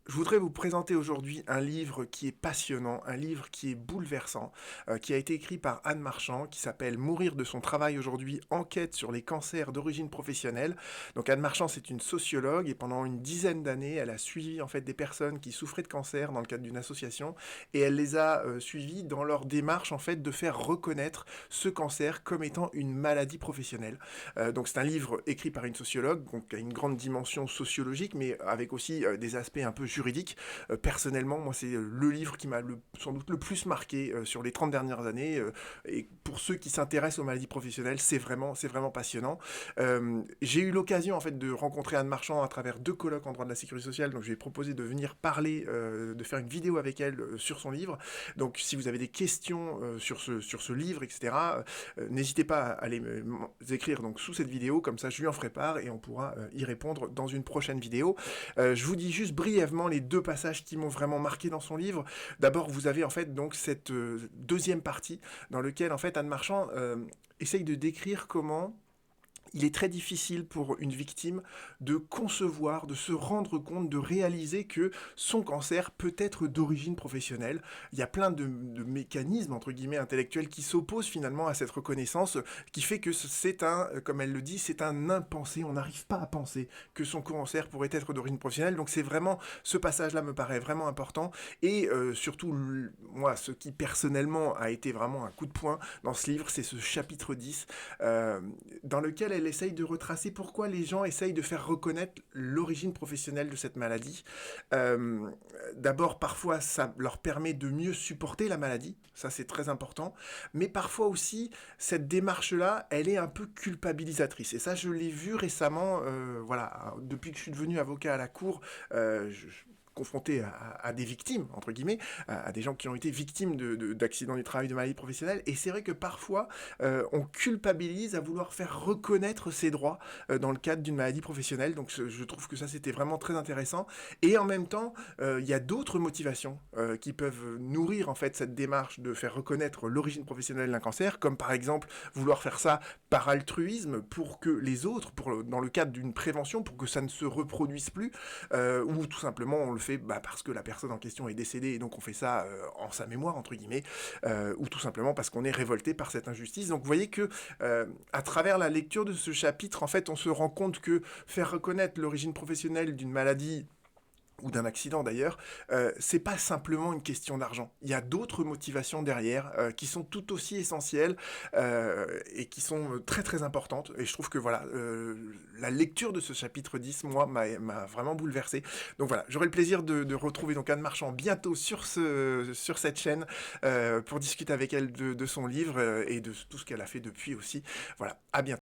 Je voudrais vous présenter aujourd'hui un livre qui est passionnant, un livre qui est bouleversant, qui a été écrit par Anne Marchand, qui s'appelle Mourir de son travail aujourd'hui, enquête sur les cancers d'origine professionnelle. Donc Anne Marchand, c'est une sociologue et pendant une dizaine d'années, elle a suivi en fait des personnes qui souffraient de cancer dans le cadre d'une association et elle les a suivies dans leur démarche en fait de faire reconnaître ce cancer comme étant une maladie professionnelle. Donc c'est un livre écrit par une sociologue, donc qui a une grande dimension sociologique, mais avec aussi des aspects un peu juridique. Personnellement, moi, c'est le livre qui m'a sans doute le plus marqué sur les 30 dernières années. Et pour ceux qui s'intéressent aux maladies professionnelles, c'est vraiment passionnant. J'ai eu l'occasion, en fait, de rencontrer Anne Marchand à travers 2 colloques en droit de la sécurité sociale. Donc, je lui ai proposé de venir parler, de faire une vidéo avec elle sur son livre. Donc, si vous avez des questions sur ce livre, etc., n'hésitez pas à aller écrire donc, sous cette vidéo. Comme ça, je lui en ferai part et on pourra y répondre dans une prochaine vidéo. Je vous dis juste brièvement les 2 passages qui m'ont vraiment marqué dans son livre. D'abord, vous avez en fait donc cette deuxième partie dans lequel en fait Anne Marchand essaye de décrire comment il est très difficile pour une victime de concevoir, de se rendre compte, de réaliser que son cancer peut être d'origine professionnelle. Il y a plein de mécanismes, entre guillemets, intellectuels qui s'opposent finalement à cette reconnaissance, qui fait que c'est comme elle le dit, c'est un impensé. On n'arrive pas à penser que son cancer pourrait être d'origine professionnelle. Donc c'est vraiment, ce passage-là me paraît vraiment important. Et surtout, moi, ce qui personnellement a été vraiment un coup de poing dans ce livre, c'est ce chapitre 10, dans lequel elle essaye de retracer pourquoi les gens essayent de faire reconnaître l'origine professionnelle de cette maladie. Euh, D'abord, parfois, ça leur permet de mieux supporter la maladie, ça c'est très important, mais parfois aussi, cette démarche-là, elle est un peu culpabilisatrice. Et ça, je l'ai vu récemment, voilà, depuis que je suis devenu avocat à la cour, confronté à des victimes, entre guillemets, à des gens qui ont été victimes d'accidents du travail, de maladies professionnelles. Et c'est vrai que parfois, on culpabilise à vouloir faire reconnaître ses droits dans le cadre d'une maladie professionnelle. Donc je trouve que ça, c'était vraiment très intéressant. Et en même temps, il y a d'autres motivations qui peuvent nourrir en fait cette démarche de faire reconnaître l'origine professionnelle d'un cancer, comme par exemple vouloir faire ça par altruisme pour que les autres, dans le cadre d'une prévention, pour que ça ne se reproduise plus, ou tout simplement on le fait parce que la personne en question est décédée et donc on fait ça en sa mémoire entre guillemets, ou tout simplement parce qu'on est révolté par cette injustice. Donc vous voyez que à travers la lecture de ce chapitre, en fait, on se rend compte que faire reconnaître l'origine professionnelle d'une maladie ou d'un accident d'ailleurs, c'est pas simplement une question d'argent. Il y a d'autres motivations derrière qui sont tout aussi essentielles et qui sont très très importantes. Et je trouve que voilà, la lecture de ce chapitre 10, moi, m'a vraiment bouleversé. Donc voilà, j'aurai le plaisir de retrouver donc Anne Marchand bientôt sur cette chaîne pour discuter avec elle de son livre et de tout ce qu'elle a fait depuis aussi. Voilà, à bientôt.